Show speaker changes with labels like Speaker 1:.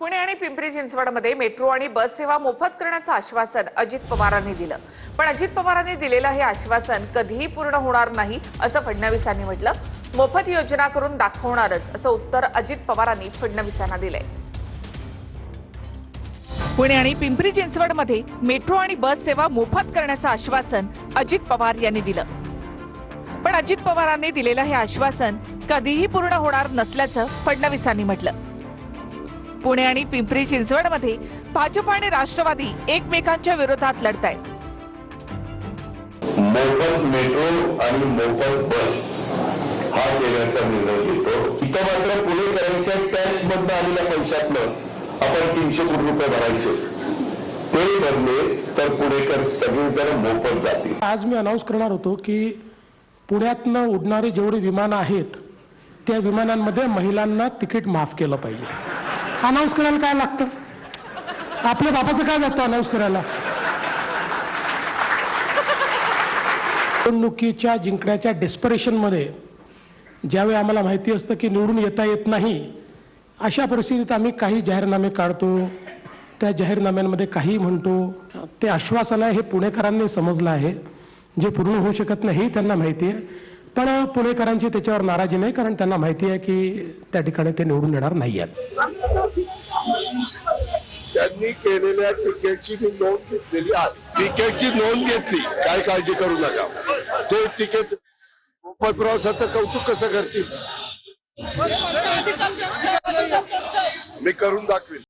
Speaker 1: पुणे आणि पिंपरी चिंचवडमध्ये मेट्रो आणि बस सेवा मोफत करण्याचं आश्वासन अजित पवारांनी दिलं। पण अजित पवारांनी दिलेलं हे आश्वासन कधीही पूर्ण होणार नाही असं फडणवीसांनी म्हटलं। मोफत योजना करून दाखवणारच असं उत्तर अजित पवारांनी फडणवीसांना दिलंय। पुणे आणि पिंपरी चिंचवडमध्ये मेट्रो आणि बस सेवा मोफत करण्याचं आश्वासन अजित पवार यांनी दिलं। पण अजित पवारांनी दिलेलं हे आश्वासन कधीही पूर्ण होणार नसल्याचं फडणवीसांनी म्हटलं। पुणे आणि पिंपरी चिंचवडमध्ये भाजप आणि राष्ट्रवादी एकमेकांच्या विरोधात लढतायत।
Speaker 2: मोफत मेट्रो आणि मोफत बस हा देण्याचा निर्णय घेतो। इथं मात्र पुणेकरांच्या टॅक्स मधनं आलेल्या पैशातनं आपण 300 कोटी रुपये भरायचे, ते बदले तर पुणेकर सगळेजण मोफत जातील।
Speaker 3: आज मी अनाउन्स करणार होतो की पुण्यातनं उडणारे जेवढे विमानं आहेत त्या विमानांमध्ये महिलांना तिकीट माफ केलं पाहिजे। अनाउन्स करायला काय लागतं? आपल्या बापाचं काय जातं अनाउन्स करायला? निवडणुकीच्या जिंकण्याच्या डेस्परेशनमध्ये ज्यावेळी आम्हाला माहिती असतं की निवडून येता येत नाही, अशा परिस्थितीत आम्ही काही जाहीरनामे काढतो, त्या जाहीरनाम्यांमध्ये काही म्हणतो। ते आश्वासन आहे हे पुणेकरांनी समजलं आहे, जे पूर्ण होऊ शकत नाही हे त्यांना माहिती आहे। पण पुणेकरांची त्याच्यावर नाराजी नाही, कारण त्यांना माहिती आहे की त्या ठिकाणी ते निवडून येणार नाही आहेत।
Speaker 4: त्यांनी केलेल्या टीकेची मी नोंद घेतलेली आहे। टीकेची नोंद घेतली, काय काळजी करू नका। ते टीकेच प्रवासाचं कौतुक कसं करतील, मी करून दाखवेल।